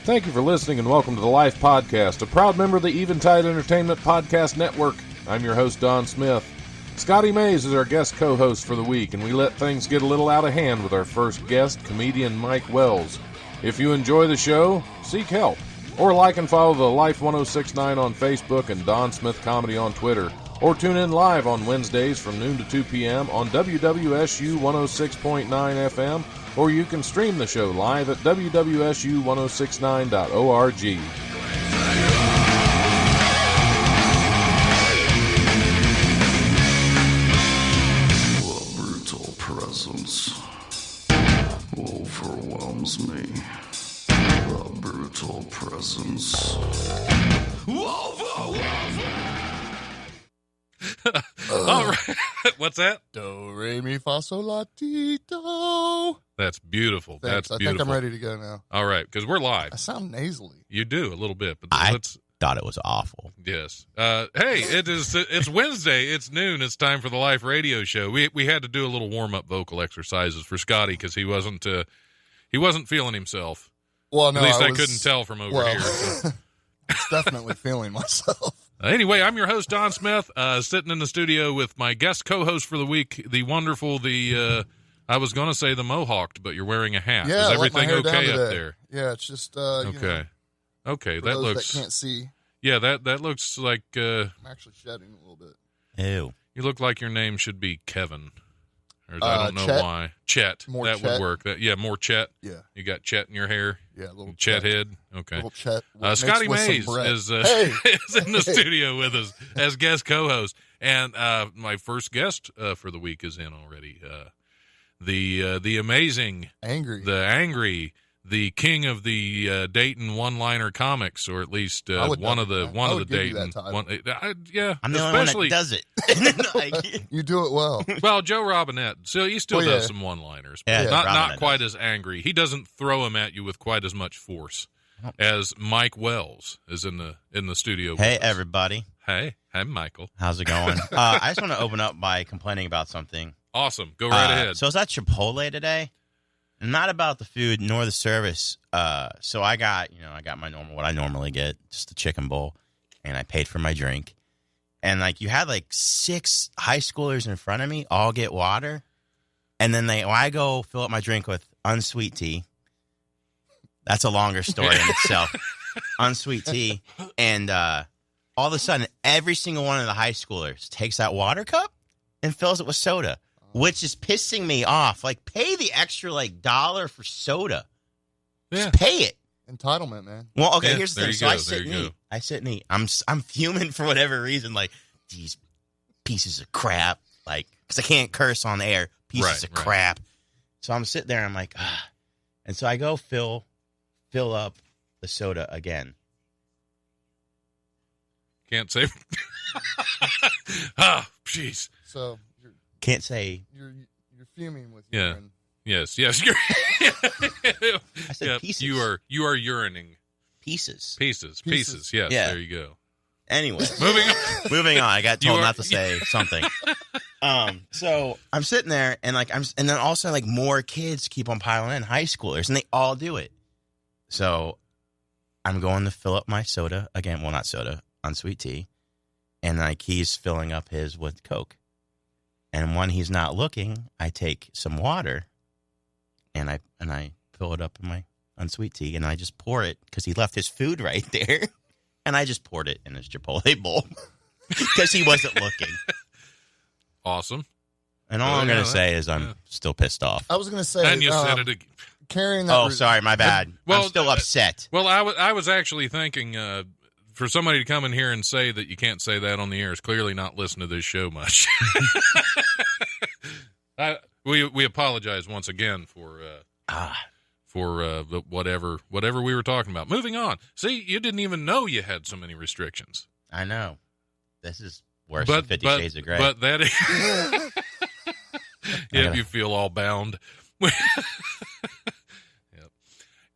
Thank you for listening and welcome to the Life Podcast, a proud member of the Eventide Entertainment Podcast Network. I'm your host, Don Smith. Scotty Mays is our guest co-host for the week, and we let things get a little out of hand with our first guest, comedian Mike Wells. If you enjoy the show, seek help, or like and follow the Life 1069 on Facebook and Don Smith Comedy on Twitter, or tune in live on Wednesdays from noon to 2 p.m. on WWSU 106.9 FM, or you can stream the show live at wwsu1069.org. Presence overwhelms me. The brutal presence overwhelms me. All right. What's that? Do, re, mi, fa, sol, la, ti, do. That's beautiful. Thanks. That's beautiful. I think I'm ready to go now. All right, because we're live. I sound nasally. You do a little bit, but let's. Thought it was awful. Yes. Hey, it's Wednesday. It's noon. It's time for the Life Radio Show. We had to do a little warm up vocal exercises for Scotty because he wasn't feeling himself. Well, no, at least I couldn't tell from over here. So. It's definitely feeling myself. Anyway, I'm your host, Don Smith, sitting in the studio with my guest co-host for the week, the wonderful, I was going to say the Mohawked, but you're wearing a hat. Yeah, is everything okay up today. there? Yeah, it's just okay. You know, okay, for that those looks. that can't see. Yeah, that looks like. I'm actually shedding a little bit. Ew. You look like your name should be Kevin. Or I don't know Chet. why. Chet. More that Chet. would work. More Chet. Yeah. You got Chet in your hair. Yeah, a little Chet head. Okay. Little Chet. Scotty mixed with Mays some bread. is Hey. is in the studio with us as guest co-host, and my first guest for the week is in already. The amazing, angry, the king of the Dayton one-liner comics, or at least one of the Dayton. I'm the only one that does it. You do it well. Well, Joe Robinette, so he still does some one-liners, but Yeah, not quite as angry. He doesn't throw them at you with quite as much force as Mike Wells is in the studio. Hey, with us. everybody. Hey, Michael. How's it going? I just want to open up by complaining about something. Awesome. Go right ahead. So I was at Chipotle today, and not about the food nor the service. So I got my what I normally get, just a chicken bowl, and I paid for my drink. And you had 6 high schoolers in front of me all get water, and then I go fill up my drink with unsweet tea. That's a longer story in itself. Unsweet tea, and all of a sudden, every single one of the high schoolers takes that water cup and fills it with soda, which is pissing me off. Pay the extra $1 for soda. Yeah. Just pay it. Entitlement, man. Well, okay, Yeah, here's the there thing. you So go, I sit there you and eat. I sit and eat. I'm fuming for whatever reason. These pieces of crap. Because I can't curse on air. Pieces of crap. So I'm sitting there and I'm like, ah. And so I go fill up the soda again. Can't say. Ah, jeez. So Can't say. you're fuming with Yeah. urine. Yes. You're, I said pieces. You are urinating. Pieces. Pieces. Yes. Yeah. There you go. Anyway. Moving on. I got told not to say something. So I'm sitting there and and then also more kids keep on piling in, high schoolers, and they all do it. So I'm going to fill up my soda again. Well, not soda, unsweet tea. And he's filling up his with Coke. And when he's not looking, I take some water and I fill it up in my unsweet tea, and I just pour it because he left his food right there. And I just poured it in his Chipotle bowl because he wasn't looking. Awesome. And all I'm going to say is I'm still pissed off. I was going to say, And you said it again. Carrying that. Sorry, my bad. Well, I'm still upset. Well, I was actually thinking for somebody to come in here and say that you can't say that on the air is clearly not listening to this show much. We apologize once again for whatever we were talking about. Moving on. See, you didn't even know you had so many restrictions. I know. This is worse than 50 Shades of Grey. But that is... Yeah, you feel all bound. Yep.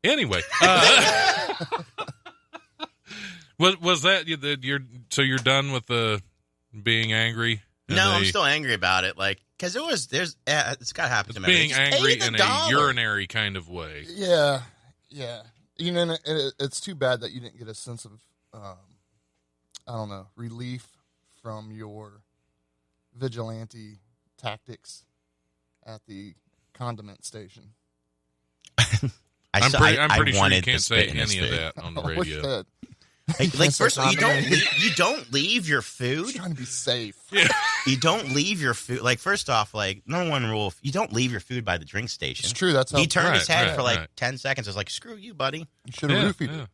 Anyway, was that you're done with the being angry? No, I'm still angry about it. Because it's got to happen to me. Being angry in a urinary kind of way. Yeah. You know, it's too bad that you didn't get a sense of, I don't know, relief from your vigilante tactics at the condiment station. I'm pretty sure you wanted to can't say spit in his any of food. that on the I wish radio. that. Like first of all, Condiment. you don't leave your I'm food. trying to be safe. You don't leave your food. Like first off, like number one rule: you don't leave your food by the drink station. It's true. That's how He turned his head Right, for like right. 10 seconds. I was like, "Screw you, buddy." you should have roofied yeah. it.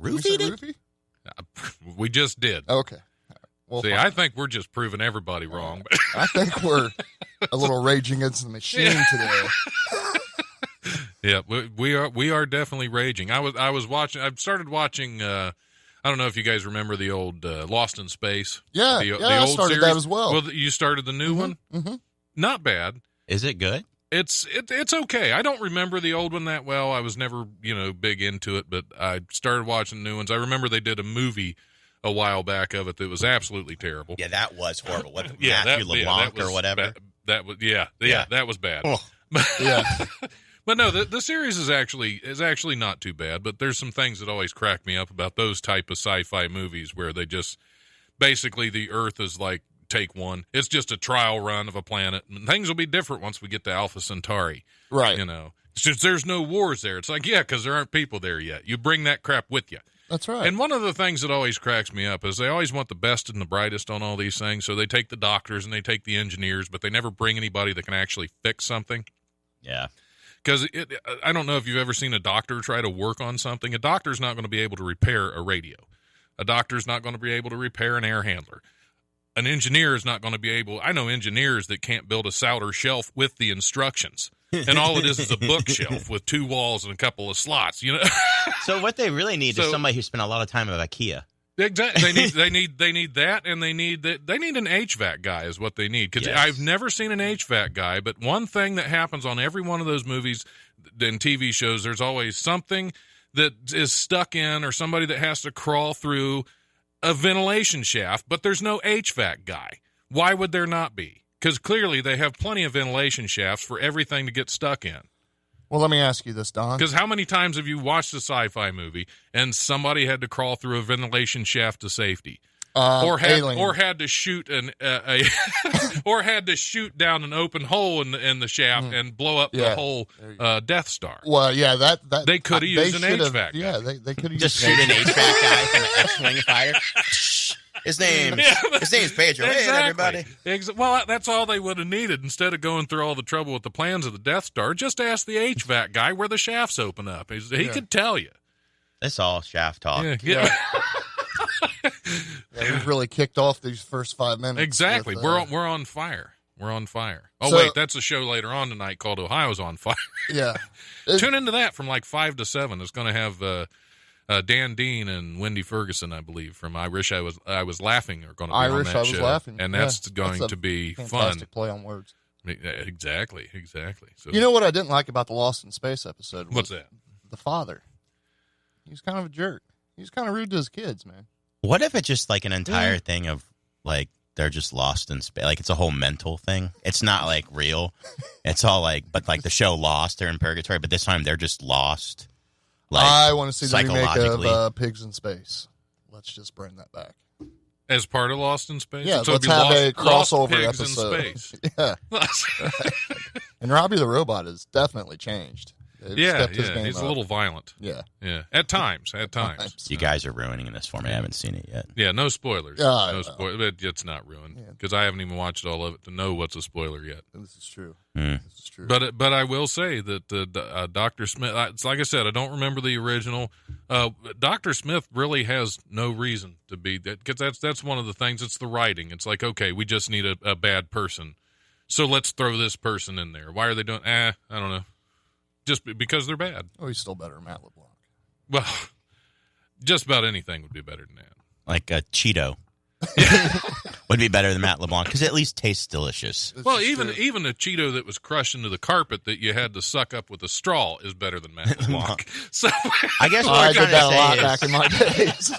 Roofied You said it? roofie? We just did. Okay. All right. Well, See, fine. I think we're just proving everybody wrong. But I think we're a little rage against the machine today. yeah, we are definitely raging. I was watching. I've started watching. I don't know if you guys remember the old Lost in Space. Yeah, the I old started series. that as well. Well, you started the new one. Mm-hmm. Not bad. Is it good? It's okay. I don't remember the old one that well. I was never big into it, but I started watching the new ones. I remember they did a movie a while back of it that was absolutely terrible. Yeah, that was horrible. What Yeah, Matthew that LeBlanc was or whatever? That was Yeah. that was bad. Oh. Yeah. But no, the series is actually not too bad. But there's some things that always crack me up about those type of sci-fi movies where they just basically the Earth is like take one. It's just a trial run of a planet, and things will be different once we get to Alpha Centauri. Right. Since there's no wars there, it's like because there aren't people there yet. You bring that crap with you. That's right. And one of the things that always cracks me up is they always want the best and the brightest on all these things. So they take the doctors and they take the engineers, but they never bring anybody that can actually fix something. Yeah. Because I don't know if you've ever seen a doctor try to work on something. A doctor's not going to be able to repair a radio. A doctor's not going to be able to repair an air handler. An engineer is not going to be able. I know engineers that can't build a Souter shelf with the instructions, and all it is a bookshelf with 2 walls and a couple of slots. So what they really need is So- somebody who spent a lot of time at IKEA. Exactly. They need that, and they need an HVAC guy is what they need. Because Yes. I've never seen an HVAC guy, but one thing that happens on every one of those movies and TV shows, there's always something that is stuck in, or somebody that has to crawl through a ventilation shaft, but there's no HVAC guy. Why would there not be? Because clearly they have plenty of ventilation shafts for everything to get stuck in. Well, let me ask you this, Don. Because how many times have you watched a sci-fi movie and somebody had to crawl through a ventilation shaft to safety, or had to shoot or had to shoot down an open hole in the shaft and blow up the whole Death Star? Well, yeah, that They coulda used an should've- HVAC guy. Yeah, they could have Just shoot an HVAC guy from an X-wing fighter. His name's Pedro. Hey, everybody. Well, that's all they would have needed. Instead of going through all the trouble with the plans of the Death Star, just ask the HVAC guy where the shafts open up. He could tell you. That's all shaft talk. Yeah. We've really kicked off these first 5 minutes. Exactly. with, We're on fire. We're on fire. Oh, So- wait, that's a show later on tonight called Ohio's on Fire. Yeah. Tune into that from like 5 to 7. It's going to have Dan Dean and Wendy Ferguson, I believe, from I Wish I Was Laughing are going to be on that show. Laughing. And Yeah, that's going a to be fun. fantastic play on words. Exactly. So You know what I didn't like about the Lost in Space episode? Was what's that? the father. He's kind of a jerk. He's kind of rude to his kids, man. What if it's just like an entire thing of like they're just lost in space? Like it's a whole mental thing. It's not like real. It's all like, but like the show Lost, they're in purgatory, but this time they're just lost. Like, I want to see the remake psychologically. of Pigs in Space. Let's just bring that back. As part of Lost in Space? Yeah, So let's it'd be have a Lost crossover Pigs episode. in Space. Yeah. And Robbie the Robot has definitely changed. They've stepped his game he's up. a little violent. Yeah. Yeah, at times. You guys are ruining this for me. I haven't seen it yet. Yeah, no spoilers. Yeah, No spoilers. It's not ruined because I haven't even watched all of it to know what's a spoiler yet. This is true. Mm. This is true. But I will say that Dr. Smith. It's like I said, I don't remember the original. Dr. Smith really has no reason to be that, because that's one of the things. It's the writing. It's like, okay, we just need a bad person, so let's throw this person in there. Why are they doing? I don't know. Just because they're bad. Oh, he's still better than Matt LeBlanc. Well, just about anything would be better than that. Like a Cheeto would be better than Matt LeBlanc because it at least tastes delicious. This Well, is even true. a Cheeto that was crushed into the carpet that you had to suck up with a straw is better than Matt LeBlanc. So I guess what I we're did that a lot trying to uh, back say in my days.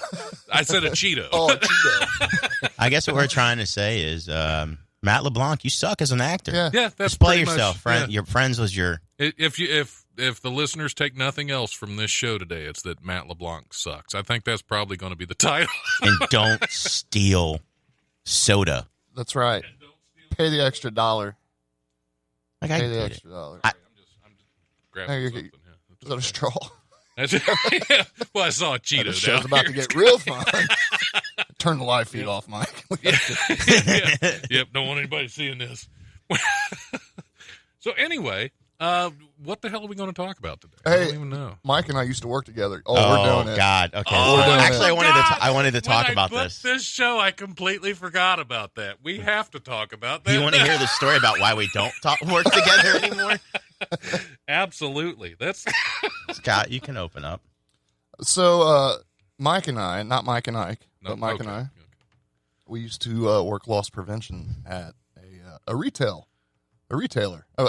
I said a Cheeto. Oh, Cheeto. I guess what we're trying to say is Matt LeBlanc, you suck as an actor. Yeah. Yeah, that's Display pretty yourself, much, friend. yeah. Your friends was your. If if the listeners take nothing else from this show today, it's that Matt LeBlanc sucks. I think that's probably going to be the title. And don't steal soda. That's right. Pay the extra $1. Like I Pay the get it. extra $1. I'm just grabbing Hey, something. Yeah. Is that a straw? Yeah. Well, I saw a Cheeto The show's down about here. to get real fun. Turn the live feed off, Mike. Yeah. Yep, don't want anybody seeing this. So anyway, what the hell are we going to talk about today? I Hey, don't even know. Mike and I used to work together. Oh, Oh, we're doing it. God. Okay. Oh, We're doing Actually, it. I wanted to talk When about I booked this. this show, I completely forgot about that. We have to talk about that. Do you want to hear the story about why we don't work together anymore? Absolutely. That's Scott, you can open up. So, Mike and I, not Mike and Ike, but Mike okay. and I, we used to work loss prevention at a retailer.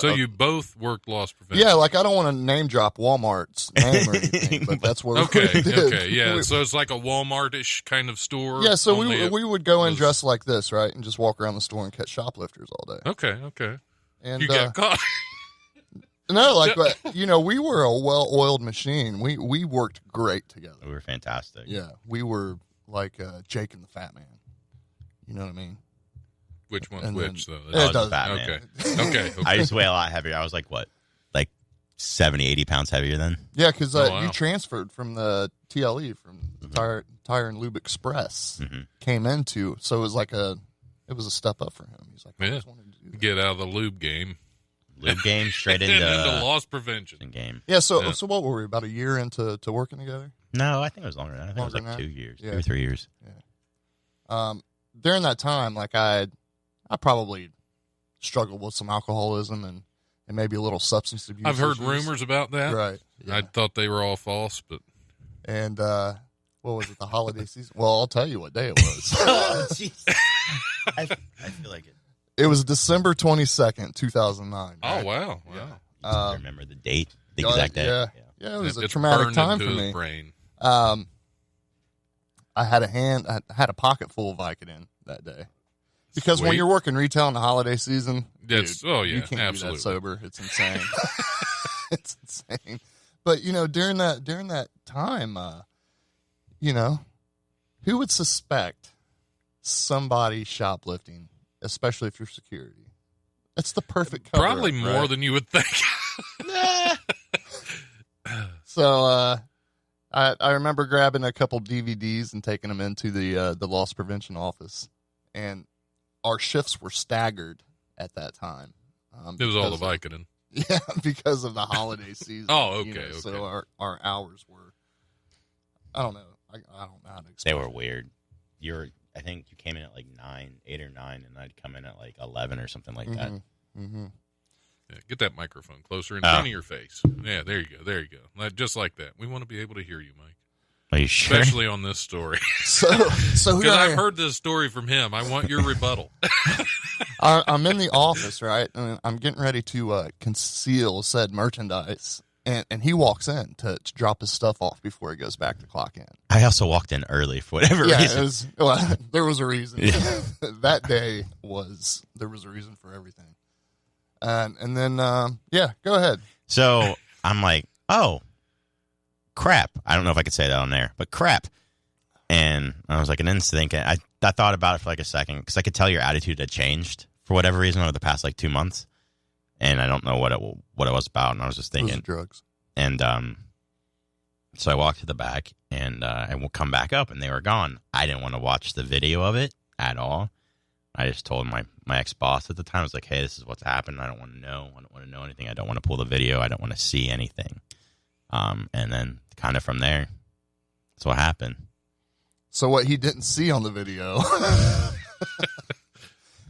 So you both worked loss prevention. Yeah, like I don't want to name drop Walmart's name or anything, but that's what Okay. we did. Okay. Yeah. So it's like a Walmart-ish kind of store. Yeah, so only we would go in dressed like this, right, and just walk around the store and catch shoplifters all day. Okay. Okay. And You got caught. no, like we were a well-oiled machine. We worked great together. We were fantastic. Yeah, we were like Jake and the Fat Man. You know what I mean? Which one's And which, then- though? It doesn't- Batman. Okay. I used to weigh a lot heavier. I was like, what? Like 70, 80 pounds heavier then? Yeah, because Oh, wow. you transferred from the TLE, from the Tire and Lube Express, Mhm. came into, so it was like it was a step up for him. He's like, I Yeah. just wanted to do that. Get out of the lube game Lube game straight and into into loss prevention. game. Yeah, so Yeah. so what were we, about a year into working together? No, I think it was longer than that. I think it was Longer like than 2 that? years, Yeah. 2 or 3 years. During that time, like I probably struggled with some alcoholism and maybe a little substance abuse. I've heard issues. rumors about that. Right. Yeah. I thought they were all false, but And what was it, the holiday season? Well, I'll tell you what day it was. Oh, jeez. I feel like it. It was December 22nd, 2009. oh right? wow, Yeah. wow. I remember the date, the yeah, exact day. yeah. Yeah, it was a It's traumatic burned time into for his me. brain. I had a pocket full of Vicodin that day. Because when Sweet. you're working retail in the holiday season, That's- dude, oh, yeah, you can't absolutely. do that sober. It's insane. It's insane. But during that time, who would suspect somebody shoplifting, especially if you're security? It's the perfect cover. Probably more than you would think. So I remember grabbing a couple DVDs and taking them into the loss prevention office, and our shifts were staggered at that time. It was all the because Vicodin. Yeah, because of the holiday season. Oh, okay, So okay. our hours were, I don't know. I don't know how to They explain. were weird. I think you came in at like 8 or 9, and I'd come in at like 11 or something like that. Mm-hmm. Yeah, get that microphone closer in Oh. front of your face. Yeah, there you go. There you go. Just like that. We want to be able to hear you, Mike. Are you sure? Especially on this story. So here Because I I've am. heard this story from him. I want your rebuttal. I'm in the office, right? And I'm getting ready to conceal said merchandise. And he walks in to drop his stuff off before he goes back to clock in. I also walked in early for whatever Yeah, reason. there was a reason. Yeah. That day there was a reason for everything. And then, go ahead. So I'm like, oh, crap. I don't know if I could say that on there, but crap. And I was like an instant. I thought about it for like a second because I could tell your attitude had changed for whatever reason over the past like 2 months. And I don't know what it was about. And I was just Those are thinking. drugs. And so I walked to the back and I will come back up and they were gone. I didn't want to watch the video of it at all. I just told my ex-boss at the time, I was like, hey, this is what's happened. I don't want to know. I don't want to know anything. I don't want to pull the video. I don't want to see anything. And then kind of from there, that's what happened. So what he didn't see on the video.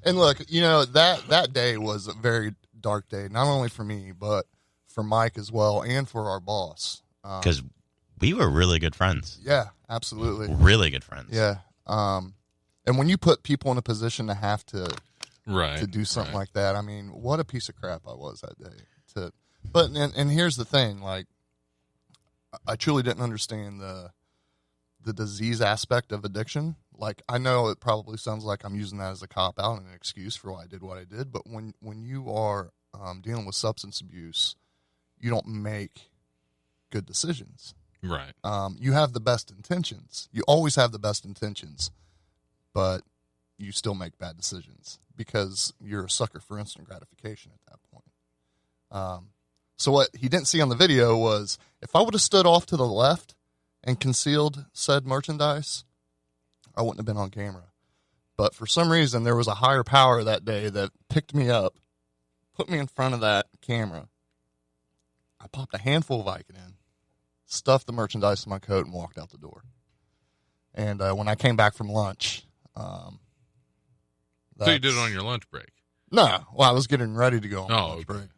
And look, that day was a very dark day, not only for me, but for Mike as well, and for our boss. Because we were really good friends. Yeah, absolutely. Really good friends. Yeah. And when you put people in a position to have to Right. do something like that, I mean, what a piece of crap I was that day. But here's the thing, like, I truly didn't understand the disease aspect of addiction. Like, I know it probably sounds like I'm using that as a cop out and an excuse for why I did what I did, but when you are dealing with substance abuse, you don't make good decisions. Right. You have the best intentions. You always have the best intentions, but you still make bad decisions because you're a sucker for instant gratification at that point. So what he didn't see on the video was if I would have stood off to the left and concealed said merchandise, I wouldn't have been on camera. But for some reason, there was a higher power that day that picked me up, put me in front of that camera. I popped a handful of Vicodin, stuffed the merchandise in my coat, and walked out the door. And when I came back from lunch... so you did it on your lunch break? No. Well, I was getting ready to go on lunch okay. break.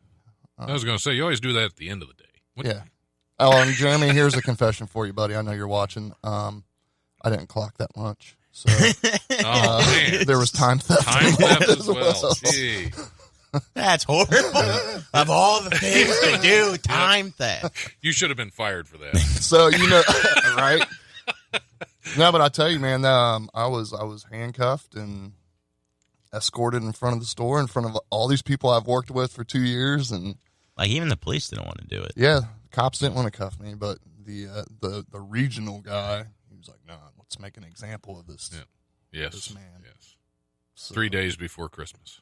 I was going to say, you always do that at the end of the day. What? Yeah. Oh, and Jeremy, here's a confession for you, buddy. I know you're watching. I didn't clock that lunch. So man. there was time theft. Time involved theft as well. Gee. That's horrible. Of all the things to do, time theft. You should have been fired for that. So, right? No, but I tell you, man, I was handcuffed and escorted in front of the store in front of all these people I've worked with for 2 years. And like even the police didn't want to do it. Yeah, cops didn't want to cuff me, but the regional guy, he was like, "No, let's make an example of this." Yeah. Yes, this man. Yes. So, 3 days before Christmas.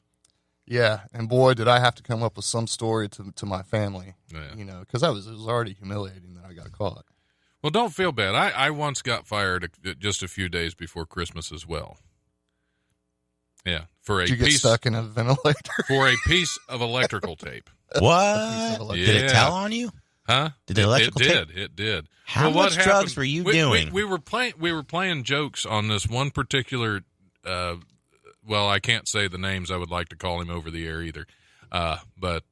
Yeah, and boy, did I have to come up with some story to my family. Yeah. Because it was already humiliating that I got caught. Well, don't feel bad. I once got fired just a few days before Christmas as well. Yeah, Did you get stuck in a ventilator? For a piece of electrical tape. What? Yeah. Did it tell on you? Huh? Did the electrical tape? It did. How much drugs were you doing? We were playing jokes on this one particular. Well, I can't say the names. I would like to call him over the air either. But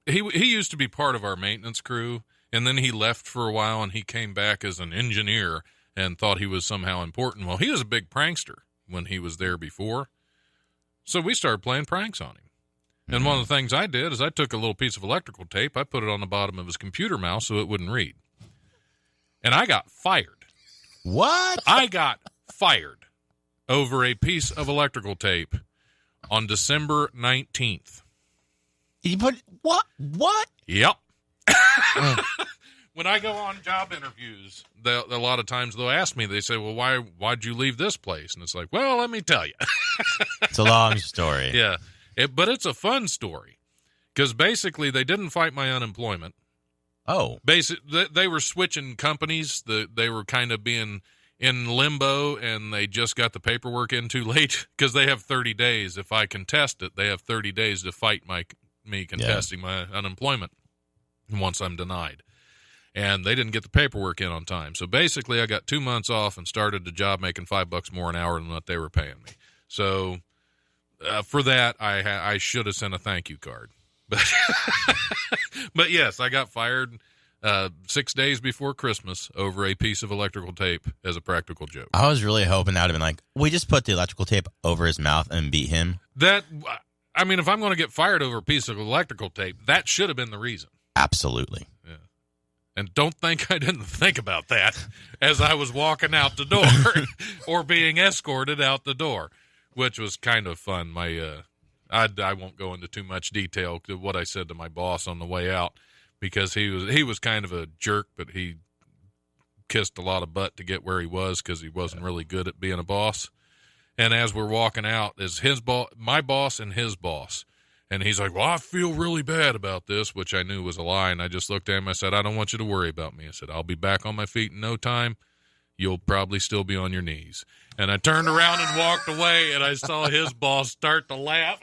he used to be part of our maintenance crew, and then he left for a while, and he came back as an engineer and thought he was somehow important. Well, he was a big prankster when he was there before, so we started playing pranks on him. And one of the things I did is I took a little piece of electrical tape, I put it on the bottom of his computer mouse so it wouldn't read. And I got fired. What? I got fired over a piece of electrical tape on December 19th. You put what? What? Yep. When I go on job interviews, a lot of times they'll ask me, they say, well, why'd you leave this place? And it's like, well, let me tell you. It's a long story. Yeah. But it's a fun story because basically they didn't fight my unemployment. Oh. They were switching companies. They were kind of being in limbo, and they just got the paperwork in too late because they have 30 days. If I contest it, they have 30 days to fight me contesting my unemployment once I'm denied. And they didn't get the paperwork in on time. So basically I got 2 months off and started the job making $5 more an hour than what they were paying me. So for that, I should have sent a thank you card. But yes, I got fired 6 days before Christmas over a piece of electrical tape as a practical joke. I was really hoping that would have been like, we just put the electrical tape over his mouth and beat him. If I'm going to get fired over a piece of electrical tape, that should have been the reason. Absolutely. Yeah. And don't think I didn't think about that as I was walking out the door or being escorted out the door, which was kind of fun. I won't go into too much detail to what I said to my boss on the way out because he was kind of a jerk, but he kissed a lot of butt to get where he was because he wasn't really good at being a boss. And as we're walking out, is my boss and his boss. And he's like, well, I feel really bad about this, which I knew was a lie. And I just looked at him. I said, I don't want you to worry about me. I said, I'll be back on my feet in no time. You'll probably still be on your knees. And I turned around and walked away, and I saw his boss start to laugh.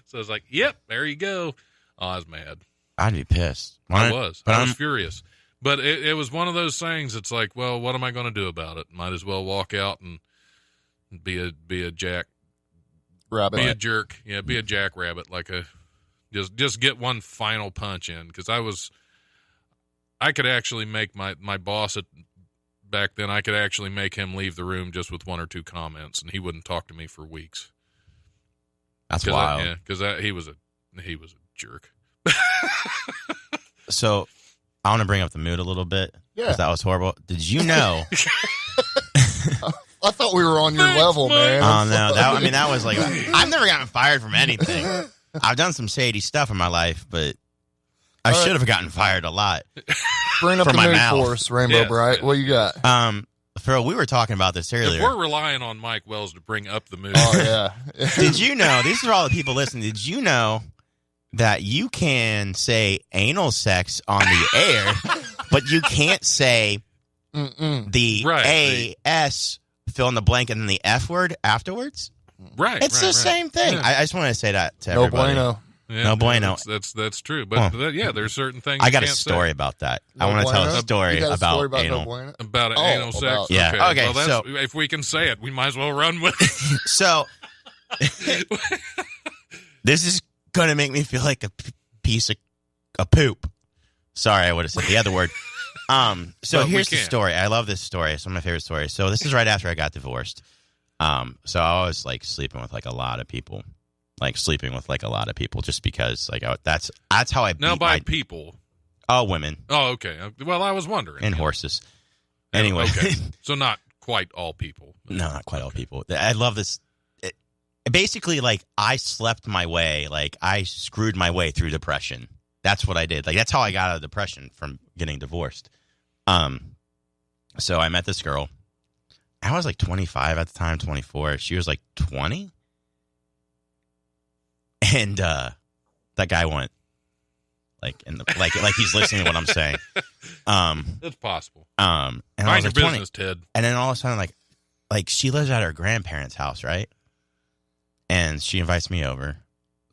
So I was like, yep, there you go. Oh, I was mad. I'd be pissed. I was furious. But it was one of those things. It's like, well, what am I going to do about it? Might as well walk out and be a jack. Rabbit. Be a jerk. Yeah, be a jackrabbit. Just get one final punch in. Because I could actually make my boss back then, I could actually make him leave the room just with one or two comments, and he wouldn't talk to me for weeks. That's wild. Because he was a jerk. So I want to bring up the mood a little bit. Yeah. Because that was horrible. Did you know? I thought we were on your level, man. Oh, no. That was like, I've never gotten fired from anything. I've done some shady stuff in my life, but I should have gotten fired a lot. Bring up For the my mood mouth. for us, Rainbow Yes, Bright. yes. What you got? Phil, we were talking about this If earlier. we're relying on Mike Wells to bring up the mood, Oh, yeah. Did you know, these are all the people listening, did you know that you can say anal sex on the air, but you can't say the Right. A-S, fill in the blank, and then the F word afterwards? right? It's the right. same thing. Yeah. I just want to say that to No everybody. bueno. Yeah, No bueno. That's true. But there's certain things I got you a can't story say about that. No I want to tell bueno? a story You got a about story about anal. No bueno? about Oh, anal sex. about- Yeah, okay, Well, that's, so- if we can say it, we might as well run with it. So, this is going to make me feel like a piece of a poop. Sorry, I would have said the other word. So But we here's the can't. story. I love this story. It's one of my favorite stories. So this is right after I got divorced. So I was like sleeping with like a lot of people, just because like that's how I Now beat by my people. all women Oh, okay. Well, I was wondering. and horses. Anyway, Okay. So not quite all people. no, not quite all people. I love this. Basically, like I slept my way, like I screwed my way through depression. That's what I did. Like that's how I got out of depression from getting divorced. So I met this girl. I was like 25 at the time, 24. She was like 20. And that guy went like in the like he's listening to what I'm saying. It's possible. And I Mind was your like 20. business, Ted. And then all of a sudden, like she lives at her grandparents' house, right? And she invites me over.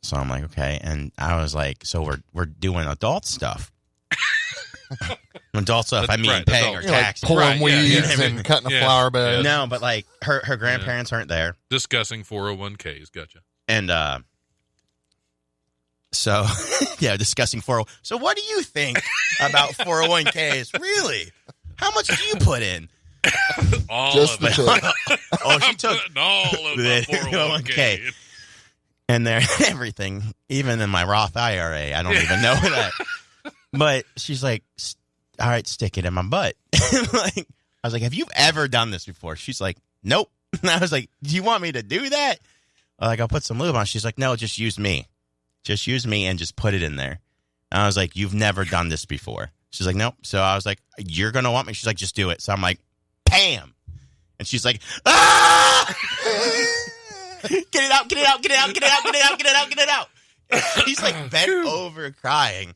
So I'm like, okay. And I was like, so we're doing adult stuff. Adult stuff. I mean, Right, paying adult. her You're like taxes. pulling Right, yeah, weeds yeah. and cutting a Yeah. flower bed. No, but like her grandparents aren't there. Discussing 401ks. Gotcha. And so yeah, discussing 40. So what do you think about 401ks? Really? How much do you put in? All Just of the it. tip. Oh, she I'm took putting all of my the 401k. 401k. and there everything, even in my Roth IRA. I don't even know that. But she's like, all right, stick it in my butt. Like, I was like, have you ever done this before? She's like, nope. And I was like, do you want me to do that? Like, I'll put some lube on. She's like, no, just use me. Just use me and just put it in there. And I was like, you've never done this before. She's like, nope. So I was like, you're going to want me? She's like, just do it. So I'm like, bam. And she's like, ah! Get it out, get it out, get it out, get it out, get it out, get it out, get it out. He's like bent over crying.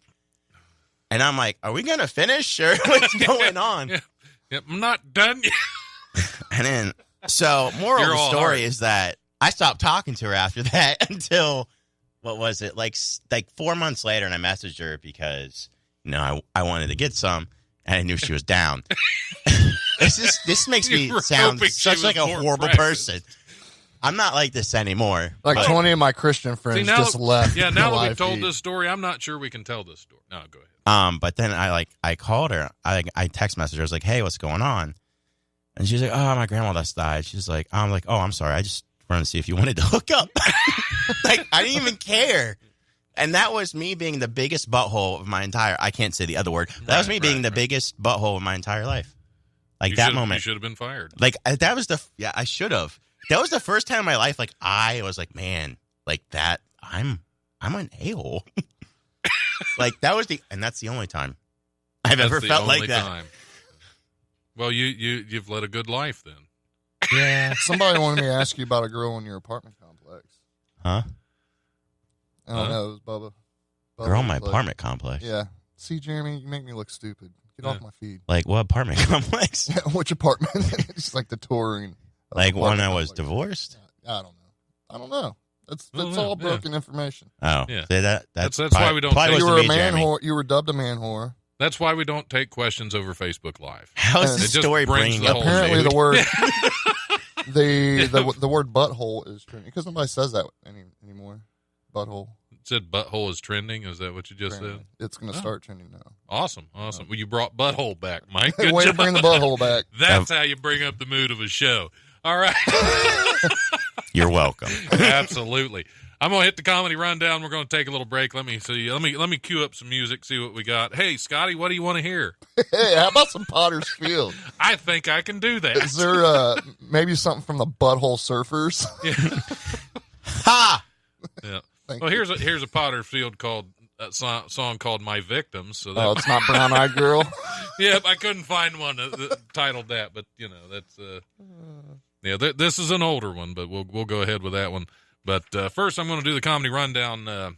And I'm like, are we going to finish or what's going on? Yeah. Yep, I'm not done yet. And then, so moral of You're the all story hard. is that I stopped talking to her after that until, what was it, like 4 months later, and I messaged her because, you know, I wanted to get some, and I knew she was down. This makes You me were sound hoping she such was like a more horrible practiced. person. I'm not like this anymore. Like but- 20 of my Christian friends See, now, just left. yeah, the now that live we've told feed. this story, I'm not sure we can tell this story. No, go ahead. But then I called her. I text messaged her. I was like, hey, what's going on? And she's like, oh, my grandma just died. She's like, I'm like, oh, I'm sorry. I just wanted to see if you wanted to hook up. Like, I didn't even care. And that was me being the biggest butthole of my entire, I can't say the other word. That was me being the biggest butthole of my entire life. Like, that moment. You should have been fired. Like, that was yeah, I should have. That was the first time in my life, like, I was like, man, like that, I'm an a-hole. Like, that was and that's the only time I've That's ever the felt only like that. time. Well, you've led a good life then. Yeah. Somebody wanted me to ask you about a girl in your apartment complex. Huh? I don't Huh? know. It was Bubba. Girl in my was like- apartment complex. Yeah. See, Jeremy, you make me look stupid. Get off Yeah. my feed. Like, what apartment complex? Which apartment? It's like the touring. of Like, when apartment I was complex. divorced? I don't know. That's Oh, all yeah. broken information. Oh. Yeah. See, that's That's why probably- we don't probably take- You wasn't were a me, man Jeremy. whore. You were dubbed a man whore. That's why we don't take questions over Facebook Live. How is It this just story brings bringing the up whole Apparently, food? the word the word butthole is trending because nobody says that anymore. Butthole. It said butthole is trending. Is that what you just Apparently. said? It's going to start trending now. Awesome. Well, you brought butthole back, Mike. Good Way to job. bring the butthole back. That's how you bring up the mood of a show. All right. You're welcome. Absolutely. I'm gonna hit the comedy rundown. We're gonna take a little break. Let me see. Let me cue up some music. See what we got. Hey, Scotty, what do you want to hear? Hey, how about some Potter's Field? I think I can do that. Is there maybe something from the Butthole Surfers? Ha! Yeah. Thank Well, you. here's a Potterfield song called "My Victims." So that, Oh, it's not Brown Eyed Girl. Yep, I couldn't find one titled that, but that's this is an older one, but we'll go ahead with that one. But first, I'm going to do the comedy rundown.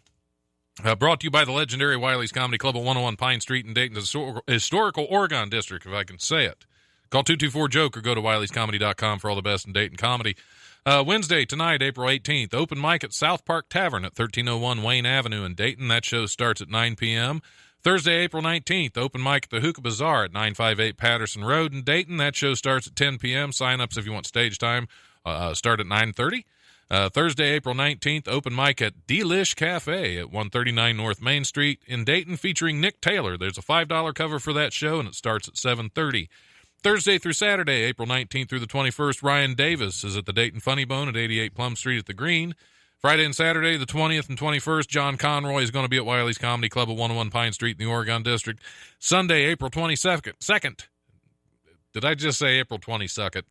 Brought to you by the legendary Wiley's Comedy Club at 101 Pine Street in Dayton's historical Oregon District, if I can say it. Call 224-JOKE or go to wileyscomedy.com for all the best in Dayton comedy. Wednesday, tonight, April 18th, open mic at South Park Tavern at 1301 Wayne Avenue in Dayton. That show starts at 9 p.m. Thursday, April 19th, open mic at the Hookah Bazaar at 958 Patterson Road in Dayton. That show starts at 10 p.m. Sign-ups if you want stage time start at 9:30. Thursday, April 19th, open mic at Delish Cafe at 139 North Main Street in Dayton featuring Nick Taylor. There's a $5 cover for that show, and it starts at 7:30. Thursday through Saturday, April 19th through the 21st, Ryan Davis is at the Dayton Funny Bone at 88 Plum Street at the Green. Friday and Saturday, the 20th and 21st, John Conroy is going to be at Wiley's Comedy Club at 101 Pine Street in the Oregon District. Sunday, April 22nd. Did I just say April 22nd?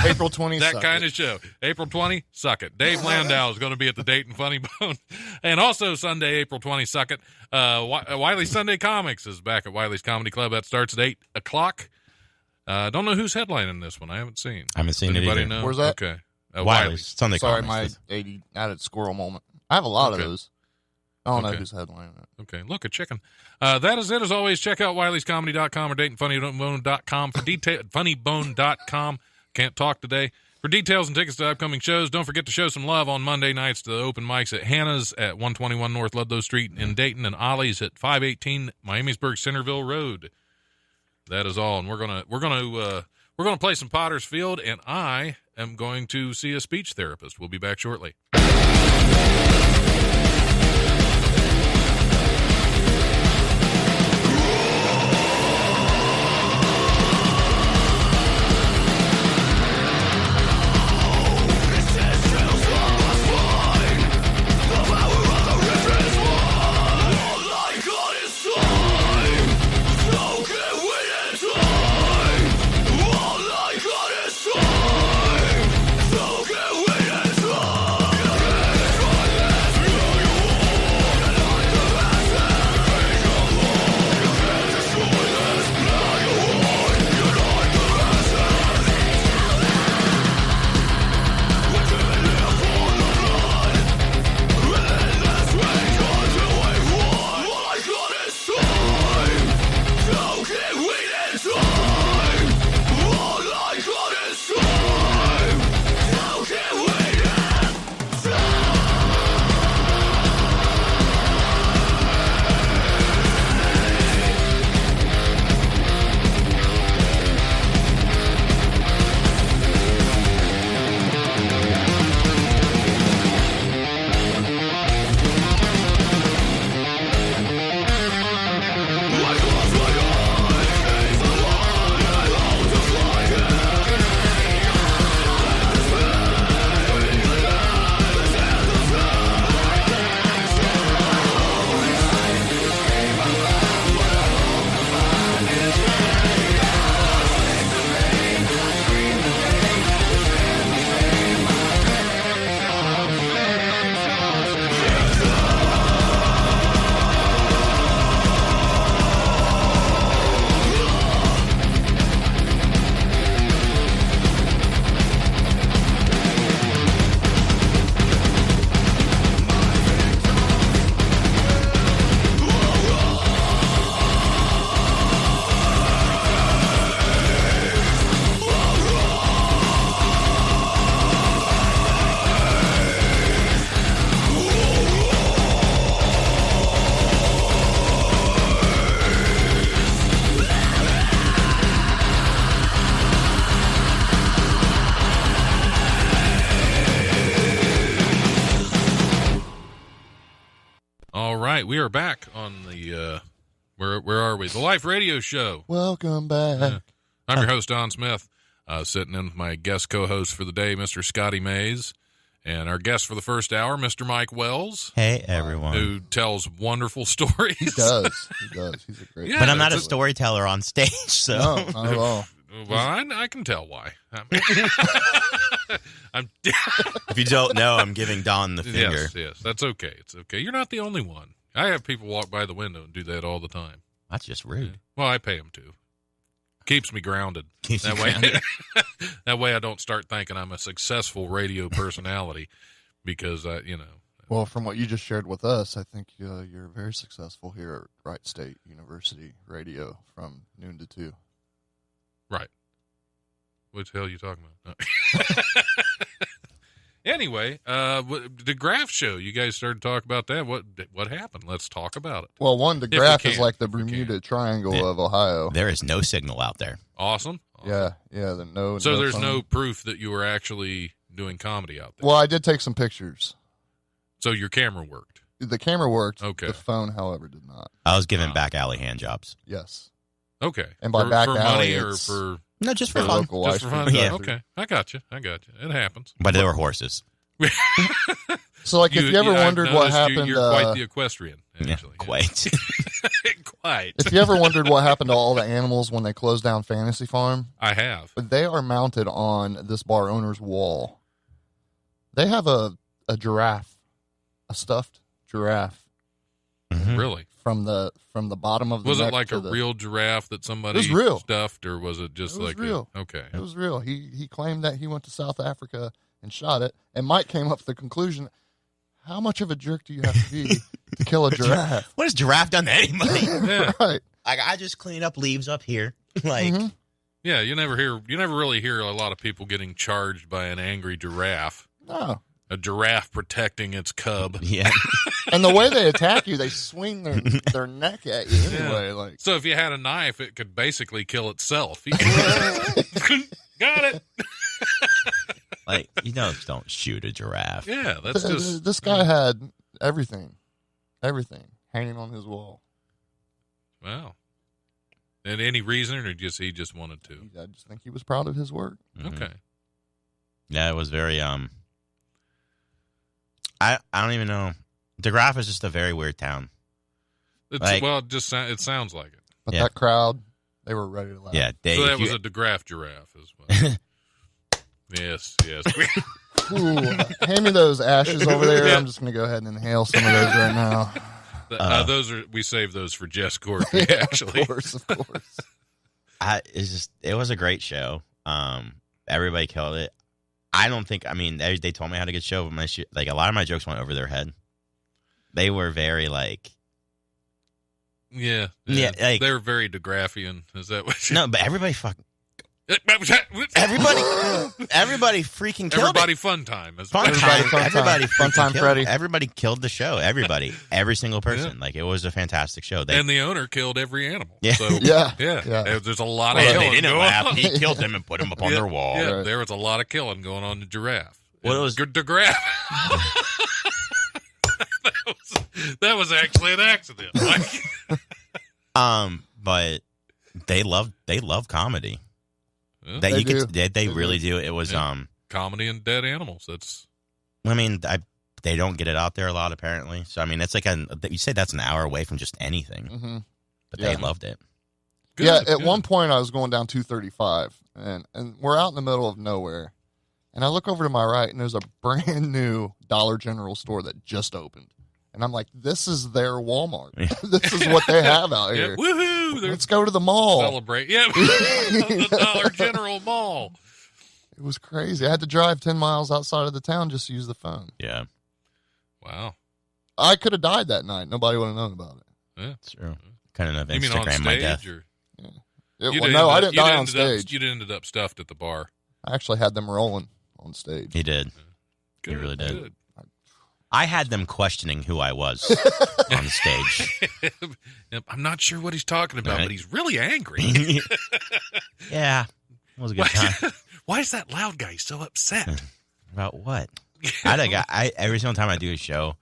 April 20th. That kind of show. April 20, suck it. Dave Landau is going to be at the Dayton Funny Bone. And also Sunday, April 22nd, Wiley Sunday Comics is back at Wiley's Comedy Club. That starts at 8 o'clock. Don't know who's headlining this one. I haven't seen. I haven't seen Anybody it either. know? Where's that? Okay. Wiley's Sunday Sorry, Comics. my 80 added squirrel moment. I have a lot Okay. of those. I don't know Okay. who's headlining it. Okay, look, a chicken. That is it. As always, check out wileyscomedy.com or DaytonFunnyBone.com for detail. Funnybone.com. Can't talk today. For details and tickets to upcoming shows, don't forget to show some love on Monday nights to the open mics at Hannah's at 121 North Ludlow Street in Dayton and Ollie's at 518 Miamisburg Centerville Road. That is all, and we're gonna play some Potter's Field, and I am going to see a speech therapist. We'll be back shortly. All right, we are back on the where are we? The Life Radio Show. Welcome back. I'm your host, Don Smith, sitting in with my guest co-host for the day, Mr. Scotty Mays, and our guest for the first hour, Mr. Mike Wells, Hey, everyone. who tells wonderful stories. He does. He does. He's a great. Yeah, But I'm not a it's storyteller on stage, so. No, not at all. Well, I can tell why. I'm If you don't know, I'm giving Don the finger. Yes, that's okay. It's okay. You're not the only one. I have people walk by the window and do that all the time. That's just rude. Well, I pay them to. Keeps me grounded. Keeps you way, grounded. that way I don't start thinking I'm a successful radio personality because Well, from what you just shared with us, I think you're very successful here at Wright State University Radio from noon to 2. Right. What the hell are you talking about? No. Anyway, the graph show, you guys started to talk about that. What happened? Let's talk about it. Well, the we graph can, is like the if we Bermuda can. Triangle of Ohio. There is no signal out there. Awesome. Yeah. No. So there's phone. no proof that you were actually doing comedy out there. Well, I did take some pictures. So your camera worked. The camera worked. Okay. The phone, however, did not. I was giving back alley hand jobs. Yes. Okay. And by for, back for alley, money or it's for No, just for for fun. local just for life. fun? Yeah. Okay. I got you. It happens. But they were horses. So, like, if you ever I've wondered what noticed happened, you're quite the equestrian, Yeah, actually. quite. Quite. if you ever wondered what happened to all the animals when they closed down Fantasy Farm, I have. they are mounted on this bar owner's wall. They have a giraffe, a stuffed giraffe Mhm. Really? from the bottom of the Was it neck like to a the- real giraffe that somebody It was real. stuffed, or was it just It was like real. Okay. It was real. He claimed that he went to South Africa and shot it, and Mike came up with the conclusion: how much of a jerk do you have to be to kill a giraffe? What has giraffe done to anybody? Yeah. Right. Like, I just clean up leaves up here. Like, Mhm. Yeah, you never really hear a lot of people getting charged by an angry giraffe. No. A giraffe protecting its cub. yeah. And the way they attack you, they swing their neck at you anyway. Like, So if you had a knife, it could basically kill itself. Got it. Like, you don't shoot a giraffe. Yeah, that's just this guy had everything hanging on his wall. wow. And any reason, or he just wanted to? I just think he was proud of his work. Mhm. Okay. Yeah, it was very, I don't even know. DeGraff is just a very weird town. Well, it sounds like it. But Yeah. that crowd, they were ready to laugh. Yeah, they, So that if you- was a DeGraff giraffe as well. Yes. Ooh, hand me those ashes over there. I'm just going to go ahead and inhale some of those right now. We saved those for Jess Corky, actually. Of course. it was a great show. Everybody killed it. I don't think, they told me I had a good show, but like a lot of my jokes went over their head. They were very like, Yeah, like- they're very DeGraffian. Is that what? no, but everybody freaking killed Everybody it. fun time. Fun Everybody time. fun time. Everybody Fun freaking time, killed- Freddie. Everybody killed the show. Every single person. Like, it was a fantastic show. And the owner killed every animal. Yeah. So, Yeah. yeah. There's a lot of well, killing they didn't going laugh. on. He killed them and put them up on Yeah, their wall. Yeah, Right. there was a lot of killing going on in the giraffe. Well, it was- DeGraff. that was actually an accident. But they love comedy. Yeah. That They you could, do. they really do. It was Yeah. Comedy and dead animals. That's they don't get it out there a lot apparently. So it's like you say that's an hour away from just anything, Mm-hmm. but Yeah. they loved it. good. Yeah, at good. one point I was going down 235, and we're out in the middle of nowhere, and I look over to my right, and there's a brand new Dollar General store that just opened, and I'm like, this is their Walmart. This is what they have out Yeah, here. woohoo! They're Let's go to the mall. celebrate. Yeah, the Dollar General Mall. It was crazy. I had to drive 10 miles outside of the town just to use the phone. Yeah, Wow. I could have died that night. Nobody would have known about it. Yeah. it's true. Kind of You mean on Instagram my stage, death. or I didn't die on you'd stage. ended up stuffed at the bar. I actually had them rolling on stage. He did. Good, really did. good. I had them questioning who I was on stage. I'm not sure what he's talking about, Right. but he's really angry. Yeah, it was a good time. Why is that loud guy so upset? About what? Every single time I do a show,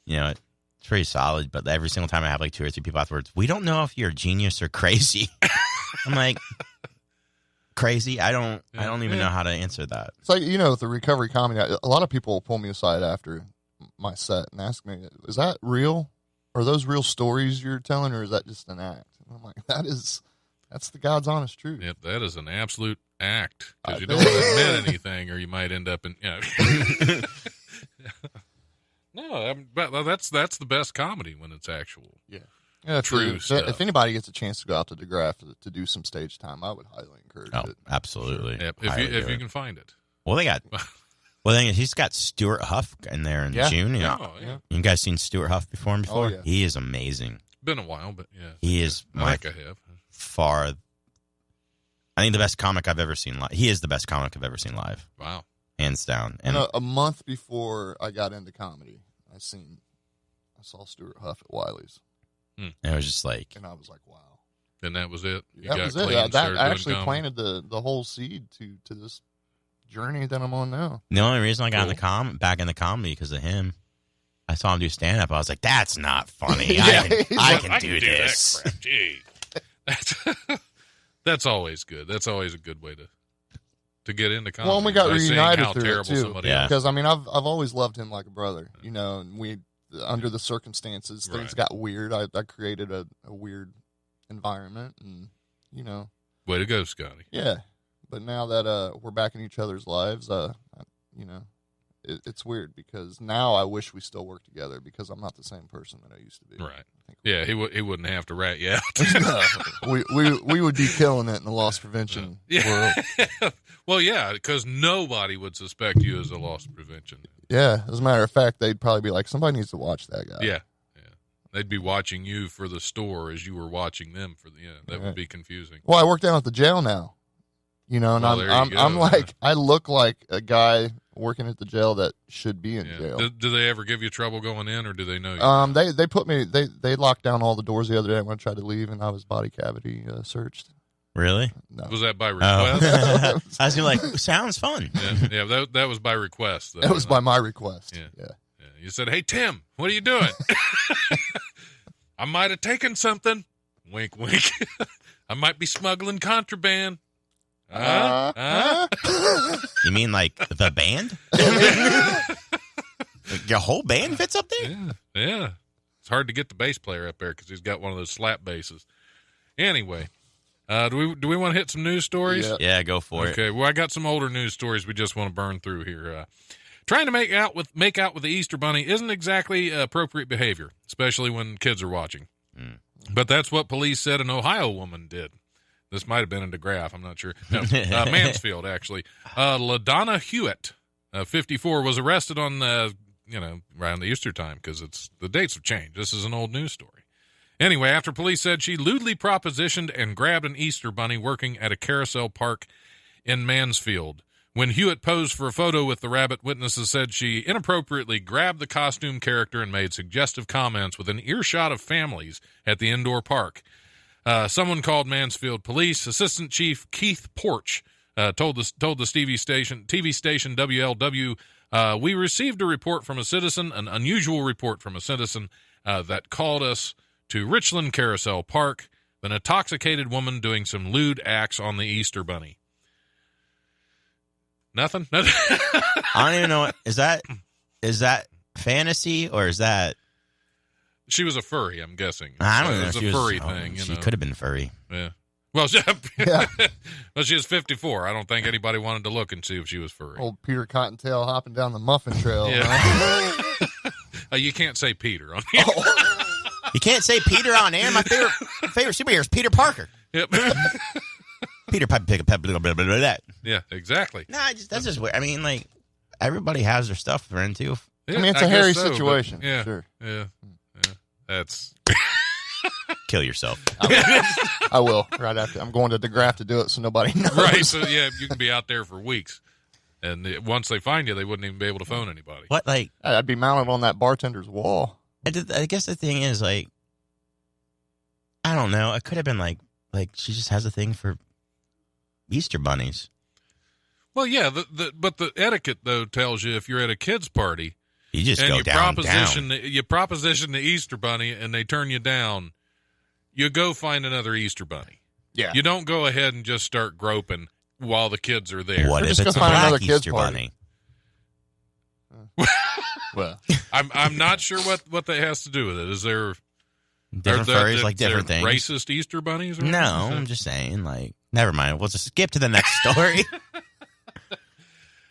it's pretty solid, but every single time I have like 2 or 3 people afterwards, we don't know if you're a genius or crazy. I'm like, crazy? I don't even know how to answer that. It's like, with the recovery comedy, a lot of people will pull me aside after my set and ask me, is that real? Are those real stories you're telling, or is that just an act? And I'm like, that is That's the God's honest truth. Yep, that is an absolute act because you don't want to admit anything, or you might end up in. No, but that's the best comedy when it's actual. Yeah, true stuff. If anybody gets a chance to go out to DeGraff to do some stage time, I would highly encourage it. Absolutely. Yep, if you can find it. Well, they got. Well, then he's got Stuart Huff in there in June. Yeah. Oh, yeah. You guys seen Stuart Huff before? Oh, yeah. He is amazing. Been a while, but yeah, He is I have. far. I think the best comic I've ever seen live. He is the best comic I've ever seen live, Wow. hands down. And a month before I got into comedy, I saw Stuart Huff at Wiley's, it was just like, and I was like, wow. And that was it. You That got was clean, it. That started doing actually comedy. planted the whole seed to this journey that I'm on now. the only reason I got Cool. back in the comedy because of him. I saw him do stand up. I was like, that's not funny. Yeah, I he's can do this. That crap. Gee. That's always good. That's always a good way to get into comedy. Well, and we got by seeing reunited how through it terrible too. somebody Yeah. is. Because I mean, I've always loved him like a brother. You know, and we under the circumstances, things Right. got weird. I created a weird environment, and you know, Way to go, Scotty. yeah. But now that we're back in each other's lives, you know, it's weird because now I wish we still worked together because I'm not the same person that I used to be. Right. I think Yeah, he wouldn't have to rat you out. we would be killing it in the loss prevention world. Yeah. Well, yeah, because nobody would suspect you as a loss prevention. Yeah, as a matter of fact, they'd probably be like, somebody needs to watch that guy. Yeah. They'd be watching you for the store as you were watching them for the. Yeah, that would be confusing. Well, I work down at the jail now, you know, and Well, there you I'm go. like, I look like a guy working at the jail that should be in Yeah. jail. Do they ever give you trouble going in, or do they know you? They put me, they locked down all the doors the other day when I tried to leave, and I was body cavity searched. Really? No, Was that by Oh. request? I was gonna like, sounds fun. Yeah. That was by request. Though, that was by my request. Yeah. Yeah. Yeah. You said, "Hey Tim, what are you doing?" I might have taken something. Wink, wink. I might be smuggling contraband. You mean like the band? Your whole band fits up there? Yeah. It's hard to get the bass player up there because he's got one of those slap basses. Anyway, do we want to hit some news stories? Yeah. Yeah, go for it. Okay. Well, I got some older news stories we just want to burn through here. Trying to make out with the Easter Bunny isn't exactly appropriate behavior, especially when kids are watching. But that's what police said an Ohio woman did. This might have been in DeGraff. I'm not sure. No, Mansfield, actually. LaDonna Hewitt, 54, was arrested on, around the Easter time because the dates have changed. This is an old news story. Anyway, after police said she lewdly propositioned and grabbed an Easter bunny working at a carousel park in Mansfield. When Hewitt posed for a photo with the rabbit, witnesses said she inappropriately grabbed the costume character and made suggestive comments within earshot of families at the indoor park. Someone called Mansfield police. Assistant Chief Keith Porch told the TV station WLW, we received a report from a citizen, an unusual report from a citizen that called us to Richland Carousel Park, an intoxicated woman doing some lewd acts on the Easter Bunny. Nothing? I don't even know. Is that fantasy or is that? She was a furry, I'm guessing. I don't know. It was a furry thing. She could have been furry. Yeah. Well, she, Yeah. well, she was 54. I don't think anybody wanted to look and see if she was furry. Old Peter Cottontail hopping down the muffin trail. Yeah. Huh? You can't say Peter on here. You can't say Peter on air. My favorite superhero is Peter Parker. Yep. Peter Piper, pick a pep, blah, blah, blah, blah, that. Yeah, exactly. No, that's just weird. I mean, like, everybody has their stuff they're into. Yeah, I mean, it's a guess hairy so, but situation. Yeah. Sure. Yeah. That's. Kill yourself. I will. Right after. I'm going to DeGraff to do it so nobody knows. Right. So, yeah, you can be out there for weeks. And once they find you, they wouldn't even be able to phone anybody. What, like, I'd be mounted on that bartender's wall. I guess the thing is, like, I don't know. It could have been like she just has a thing for Easter bunnies. Well, yeah, but the etiquette, though, tells you if you're at a kid's party You just and go you down. proposition the Easter bunny and they turn you down, you go find another Easter bunny. Yeah. You don't go ahead and just start groping while the kids are there. What Or if just it's a go find black another kid's Easter party. bunny? Well, I'm not sure what that has to do with it. Is there? Different furries like different things. Racist Easter bunnies? Or No, I'm just saying, like, never mind. We'll just skip to the next story.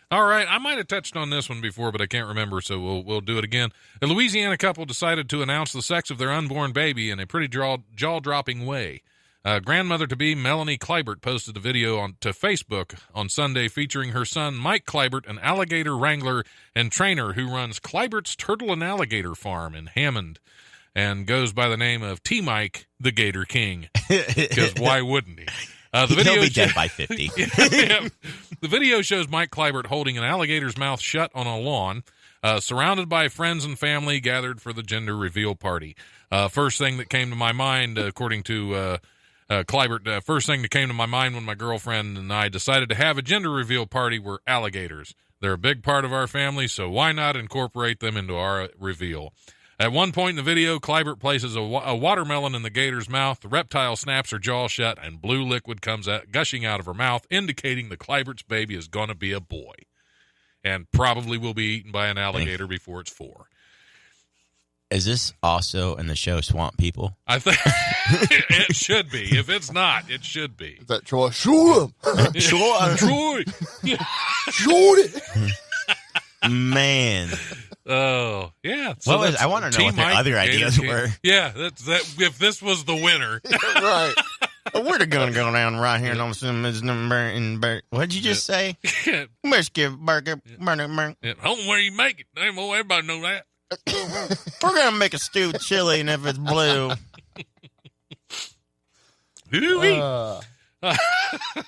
All right, I might have touched on this one before, but I can't remember, so we'll do it again. A Louisiana couple decided to announce the sex of their unborn baby in a pretty jaw-dropping way. Grandmother-to-be Melanie Kleibert posted a video to Facebook on Sunday featuring her son Mike Kleibert, an alligator wrangler and trainer who runs Kleibert's Turtle and Alligator Farm in Hammond and goes by the name of T-Mike, the Gator King, because why wouldn't he? He'll be dead by 50. Yeah. The video shows Mike Kleibert holding an alligator's mouth shut on a lawn, surrounded by friends and family gathered for the gender reveal party. First thing that came to my mind, according to Kleibert, first thing that came to my mind when my girlfriend and I decided to have a gender reveal party were alligators. They're a big part of our family, so why not incorporate them into our reveal? At one point in the video, Kleibert places a watermelon in the gator's mouth. The reptile snaps her jaw shut, and blue liquid comes gushing out of her mouth, indicating that Kleibert's baby is going to be a boy and probably will be eaten by an alligator before it's 4. Is this also in the show Swamp People? I think it should be. If it's not, it should be. Is that Troy? Shoot him! Troy! Shoot it! Man. Oh, yeah. So I want to know what their other ideas were. Yeah, that's if this was the winner. Right. We're going to go down right here on some number. What'd you just say? Let's give burger. Home where you make it. Everybody know that. We're going to make a stewed chili, and if it's blue.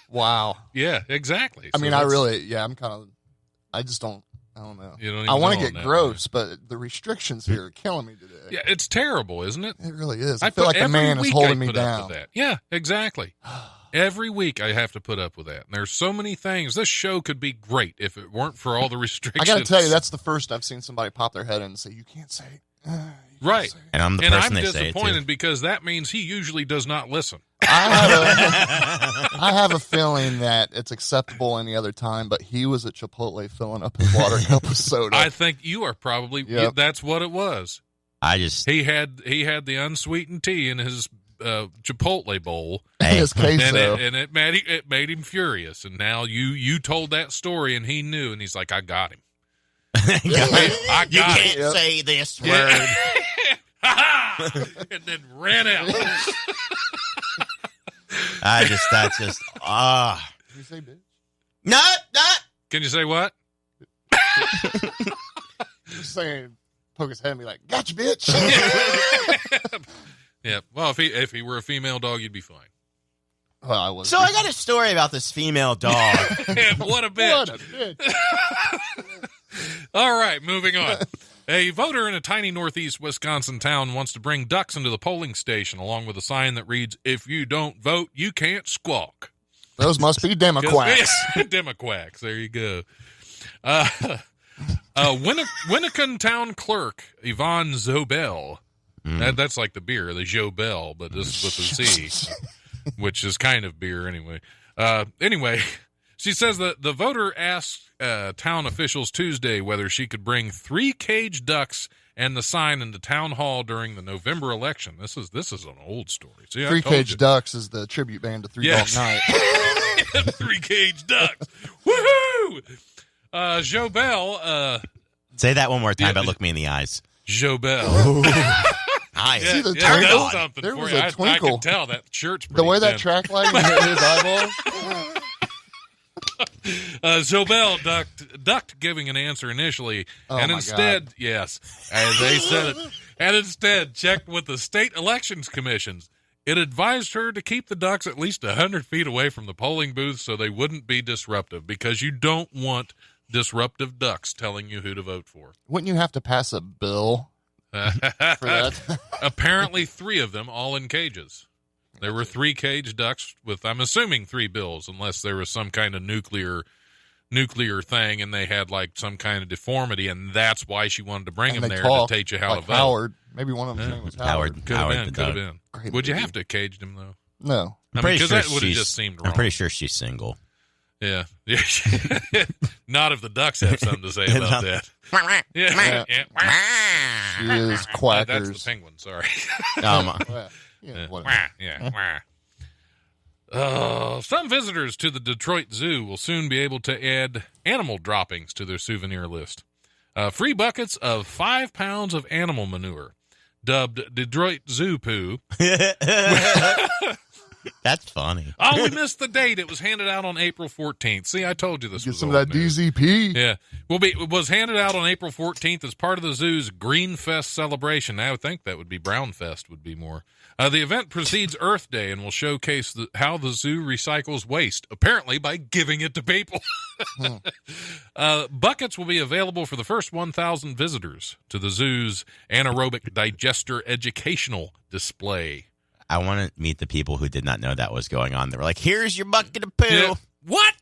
Wow. Yeah, exactly. I mean, I'm kind of, I just don't. I don't know. You don't I want to even get know gross, but the restrictions here are killing me today. Yeah, it's terrible, isn't it? It really is. I feel like the man is holding me down. Yeah, exactly. Every week I have to put up with that. And there's so many things. This show could be great if it weren't for all the restrictions. I got to tell you, that's the first I've seen somebody pop their head in and say, "You can't say it." Right. And I'm the and person I'm they say it to. disappointed because that means he usually does not listen. I have a feeling that it's acceptable any other time, but he was at Chipotle filling up his water cup with soda. I think you are probably that's what it was. He had the unsweetened tea in his Chipotle bowl. His queso. And it made him furious. And now you told that story and he knew and he's like, I got him. You can't say this word. And then ran out. Did you say bitch? Not. Can you say what? Just saying, poke his head and be like, "Gotcha, bitch." Yeah. Well, if he were a female dog, you'd be fine. Well, I was. So I got a story about this female dog. What a bitch. What a bitch. All right, moving on. A voter in a tiny northeast Wisconsin town wants to bring ducks into the polling station along with a sign that reads, "If you don't vote, you can't squawk." Those must be Democrats. Democrats. There you go. Winnicott town clerk, Yvonne Zobel. That's like the beer, the Jobel, but this is with a Z, which is kind of beer anyway. Anyway, she says that the voter asked town officials Tuesday whether she could bring 3 caged ducks and the sign into town hall during the November election. This is an old story. See, 3 Caged Ducks is the tribute band to Three Dog Night. 3 Caged Ducks. Woohoo! Jobel. Say that one more time, but look me in the eyes. Jobel. Nice. See the there twinkle? is something There for was you. a twinkle. I can tell that shirt's pretty The way that thin. track lighting hit his eyeball. Zobel ducked giving an answer initially, and instead, yes, as they said it, and instead checked with the state elections commissions. It advised her to keep the ducks at least 100 feet away from the polling booth so they wouldn't be disruptive, because you don't want disruptive ducks telling you who to vote for. Wouldn't you have to pass a bill for that? Apparently 3 of them, all in cages. There were 3 caged ducks with, I'm assuming, 3 bills, unless there was some kind of nuclear thing and they had like some kind of deformity, and that's why she wanted to bring them there to teach you how to vote. Howard. Maybe one of them's name was Howard. Could have been. Great Would you movie. have to cage them though? No. Because that would have just seemed wrong. I'm pretty sure she's single. Yeah. Not if the ducks have something to say about that. Yeah. She is That's quackers. the penguin, sorry. Well, whatever. Yeah. Some visitors to the Detroit Zoo will soon be able to add animal droppings to their souvenir list. Free buckets of 5 pounds of animal manure, dubbed Detroit Zoo Poo. That's funny. Oh, we missed the date. It was handed out on April 14th. See, I told you this Get was some of old that news. DZP. Yeah. It was handed out on April 14th as part of the zoo's Green Fest celebration. I would think that would be Brown Fest would be more. The event precedes Earth Day and will showcase how the zoo recycles waste, apparently by giving it to people. Buckets will be available for the first 1,000 visitors to the zoo's anaerobic digester educational display. I want to meet the people who did not know that was going on. They were like, here's your bucket of poo. Yeah. What?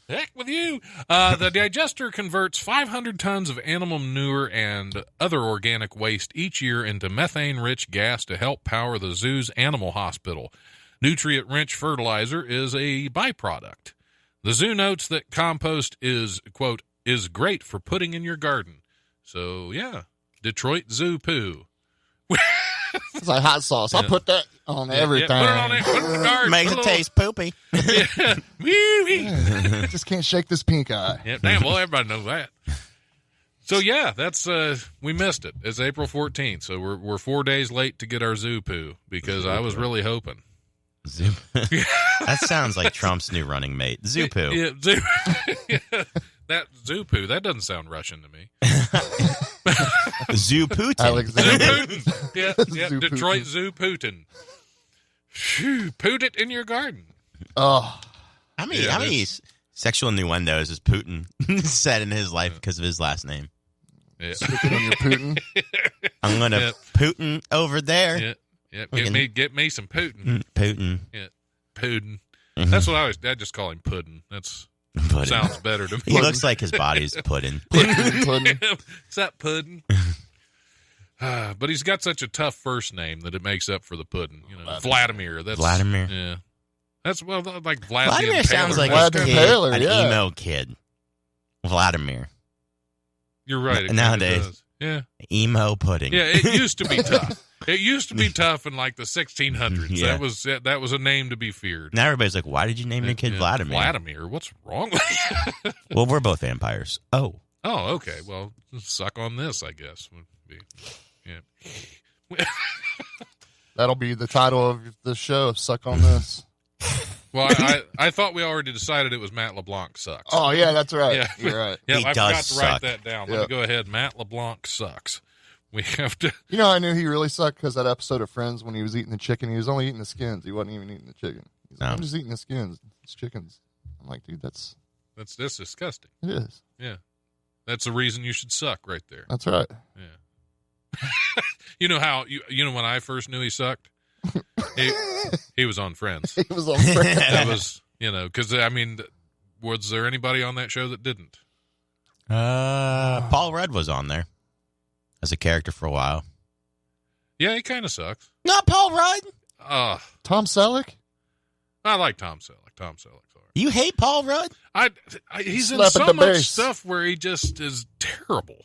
Heck with you. The digester converts 500 tons of animal manure and other organic waste each year into methane-rich gas to help power the zoo's animal hospital. Nutrient-rich fertilizer is a byproduct. The zoo notes that compost is, quote, is great for putting in your garden. So, yeah, Detroit Zoo Poo. It's like hot sauce. I'll put that on everything. Yeah, put it on it. Put it in the garden. Makes it taste poopy. Yeah. Wee-wee. Just can't shake this pink eye. Yeah, damn, well, everybody knows that. So, yeah, that's, we missed it. It's April 14th, so we're 4 days late to get our zoo poo because I was really hoping. Zoo. That sounds like Trump's new running mate. Zoo poo. Yeah, zoo. Yeah, that zoo poo, that doesn't sound Russian to me. Zoo Putin. Zoo Alexander. Putin. Yeah, Zoo Detroit Putin. Zoo Putin. Phew, poot it in your garden. Oh, How many there's- sexual innuendos has Putin said in his life because of his last name? Yeah. sticking on your Putin. I'm gonna Yeah. Putin over there. Yeah. Yeah. We Get me some Putin. Putin. Yeah. Putin. Mhm. That's what I just call him Puddin'. That's Puddin'. sounds better to me. He looks like his body's pudding. Pudding. Is that Puddin'? But he's got such a tough first name that it makes up for the pudding. You know, Vladimir. That's Vladimir. Yeah. That's like Vlad Vladimir the sounds Impaler. like Vlad a the kid, Impaler, an yeah. emo kid. Vladimir. You're right. it kinda Nowadays. does. Yeah. Emo pudding. Yeah, it used to be tough. It used to be tough in like the 1600s. Yeah. That was a name to be feared. Now everybody's like, why did you name your kid Yeah, Vladimir? Vladimir, what's wrong with you? Well, we're both vampires. Oh. Oh, okay. Well, suck on this, I guess. Would be, yeah. That'll be the title of the show. Suck on this. Well, I thought we already decided it was Matt LeBlanc sucks. Oh yeah, that's right. Yeah. You're right. Yeah, He I does forgot to write suck. that down. Let Yeah. me go ahead. Matt LeBlanc sucks. We have to. You know, I knew he really sucked because that episode of Friends when he was eating the chicken, he was only eating the skins. He wasn't even eating the chicken. He's like, No. I'm just eating the skins. It's chickens. I'm like, dude, that's That's disgusting. it is. Yeah, that's the reason you should suck right there. That's right. Yeah. You know how you know when I first knew he sucked. He was on Friends. He was on Friends. That was because I mean, was there anybody on that show that didn't? Paul Rudd was on there as a character for a while. Yeah, he kind of sucks. Not Paul Rudd. Tom Selleck. I like Tom Selleck. Tom Selleck's all right. You hate Paul Rudd? He's in Slap at so the much base. stuff where he just is terrible.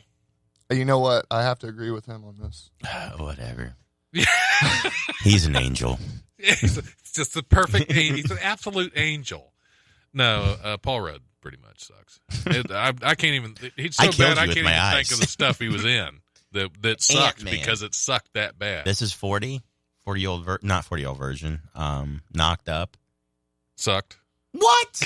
You know what? I have to agree with him on this. Whatever. He's an angel. It's just the perfect. He's an absolute angel. No, Paul Rudd pretty much sucks. I can't even. He's so I killed bad. you I can't with even my think eyes. of the stuff he was in that sucked Ant-Man. because it sucked that bad. This is 40-year-old, not 40-year-old version. Knocked Up. Sucked. What?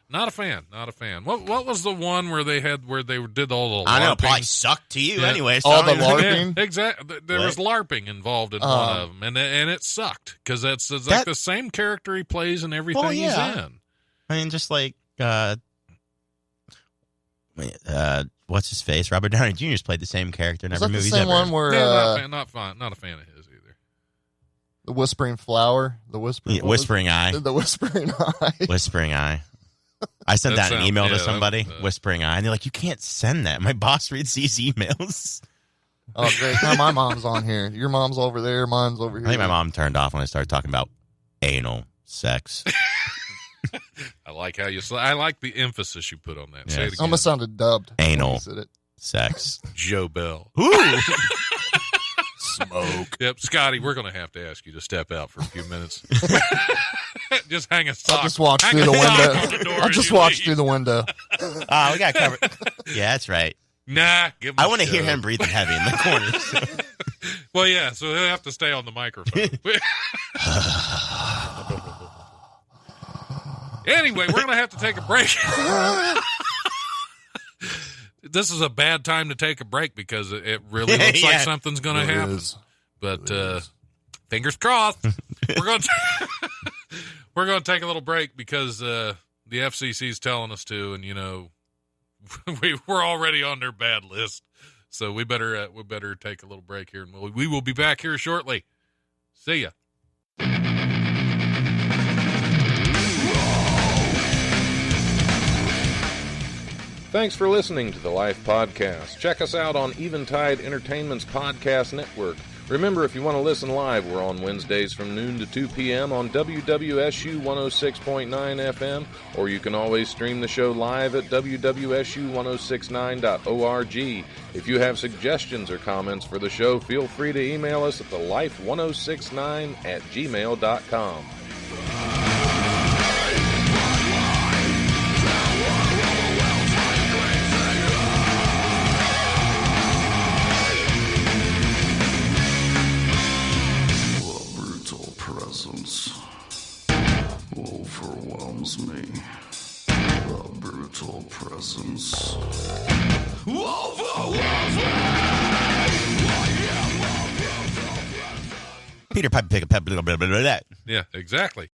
Not a fan. Not a fan. What was the one where they did all the LARPing? I know, probably sucked to you Yeah. anyway. So All I the mean- LARPing? Yeah, exactly. There was LARPing involved in one of them, and it sucked because it's like That- the same character he plays in everything Well, yeah. he's in. I mean, just like, what's his face? Robert Downey Jr.'s played the same character in Is every that the movie same ever. one where Yeah, not a fan of his either. the Whispering Flower, the Whispering, Yeah, Whispering Eye. the Whispering Eye? Whispering Eye. I sent That that in an sounds- email yeah, to that- somebody. that- Whispering Eye. And they're like, you can't send that. My boss reads these emails. Oh, great! Now my mom's on here. Your mom's over there. Mine's over here. I think my mom turned off when I started talking about anal sex. I like how I like the emphasis you put on that. Say Yes. it again. Almost sounded dubbed. Anal. when you said it. Sex. Joe Bell. Ooh. Smoke. Yep, Scotty, we're going to have to ask you to step out for a few minutes. Just hang a sock. I'll just watch hang through a the sock window. on the door I'll as just you watch leave. through the window. Oh, we got covered. Yeah, that's right. Nah, give him I a want to hear show. him breathing heavy in the corners. Well, yeah, so he'll have to stay on the microphone. Anyway, we're going to have to take a break. This is a bad time to take a break because it really looks like Yeah. something's going to It happen. is. But fingers crossed. We're going to take a little break because the FCC's telling us to, and you know we're already on their bad list. So we better take a little break here, and we will be back here shortly. See ya. Thanks for listening to the Life Podcast. Check us out on Eventide Entertainment's podcast network. Remember, if you want to listen live, we're on Wednesdays from noon to 2 p.m. on WWSU 106.9 FM, or you can always stream the show live at wwsu1069.org. If you have suggestions or comments for the show, feel free to email us at thelife1069@gmail.com. The brutal presence overwhelms me. The brutal presence overwhelms me. Peter Piper pick a pep. Blah, blah, blah, blah, blah. Yeah, exactly.